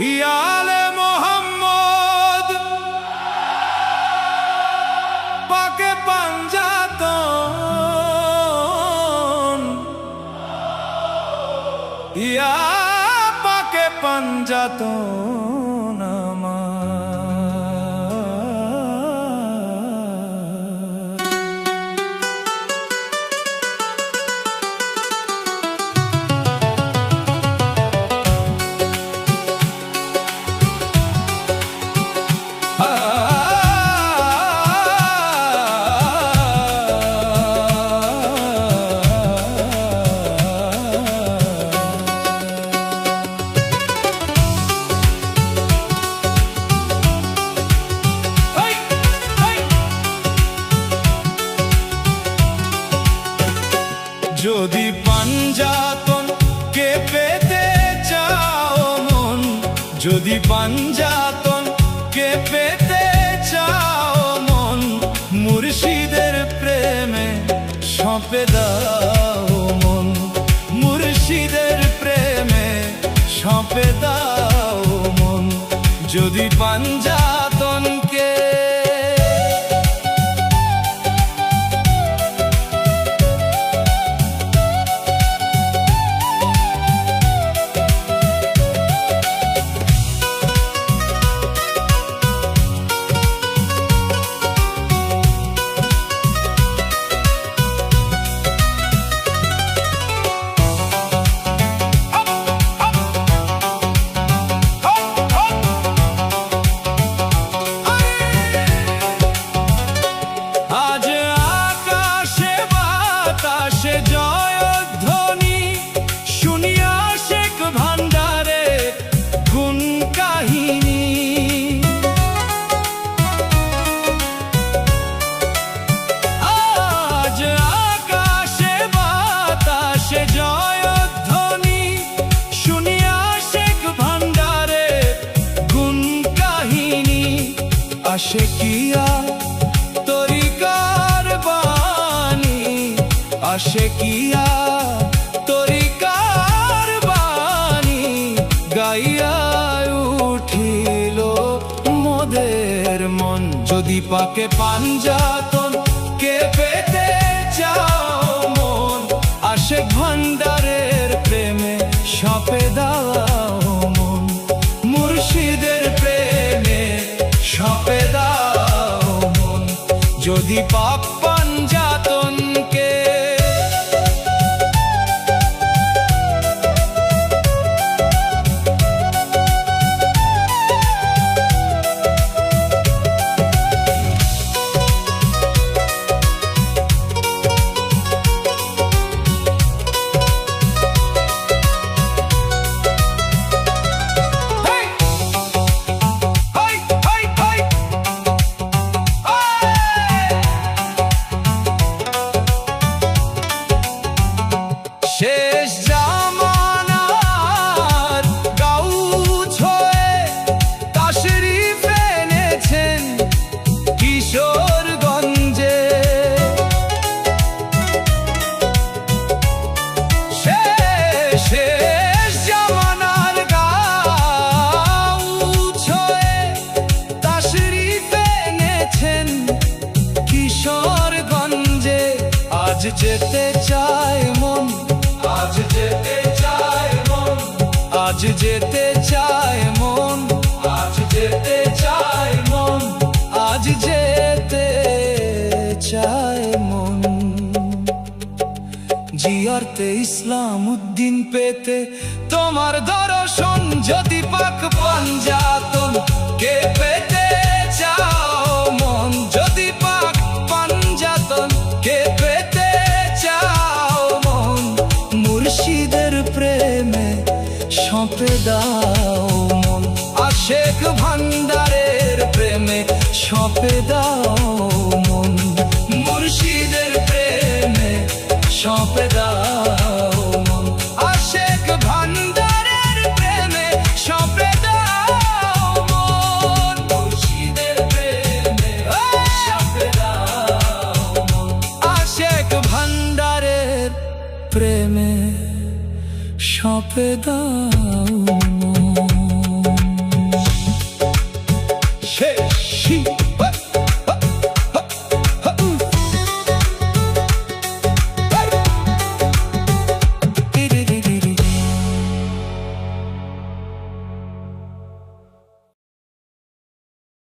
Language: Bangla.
ইয়ালে মোহাম্মদ পাকে পাঞ্জাতন, ইয়া পাকে পাঞ্জাতন আমার। যদি পাঞ্জাতন কে পেতে চাও মন, যদি পাঞ্জাতন কে পেতে চাও মন, মুর্শিদের প্রেমে সঁপে দাও মন, মুর্শিদের প্রেমে সঁপে দাও মন। যদি পাঞ্জাতনকে আশিকিয়া তরিকার বাণী, আশিকিয়া তরিকার বাণী গাইয়া উঠিল মোদের মন। যদি পাকে পাঞ্জাতন কে পেতে চাও মন, আশেক ভান্ডারের প্রেমে সঁপে দাও মন, মুর্শিদের প্রেমে সঁপে দাও মন। যদি পাক পাঞ্জাতনকে শেষ জামানার গাউছ হয়ে তাশরিফ এনেছেন কিশোরগঞ্জে, শেষ জামানার গাউছ হয়ে তাশরিফ এনেছেন কিশোরগঞ্জে। আজ যেতে চায় মন, আজ যেতে চায় মন, আজ যেতে চায় মন, আজ যেতে চায় মন, আজ যেতে চায় মন। জিয়ারতে ইসলাম উদ্দিন পেতে তোমার দর্শন, যদি পাক পাঞ্জাতন কে পেতে চাও মন, যদি পাক পাঞ্জাতন কে পেতে চাও মন, মুর্শিদের প্রেমে সঁপে দাও মন, আশেক ভান্ডারের প্রেমে সঁপে দাও মন, মুর্শিদের প্রেমে সঁপে দাও মন, আশেক ভান্ডারের প্রেমে সঁপে দাও মন, মুর্শিদের প্রেমে সঁপে দাও। প্রেমে সঁপে দাও মন। শেষ।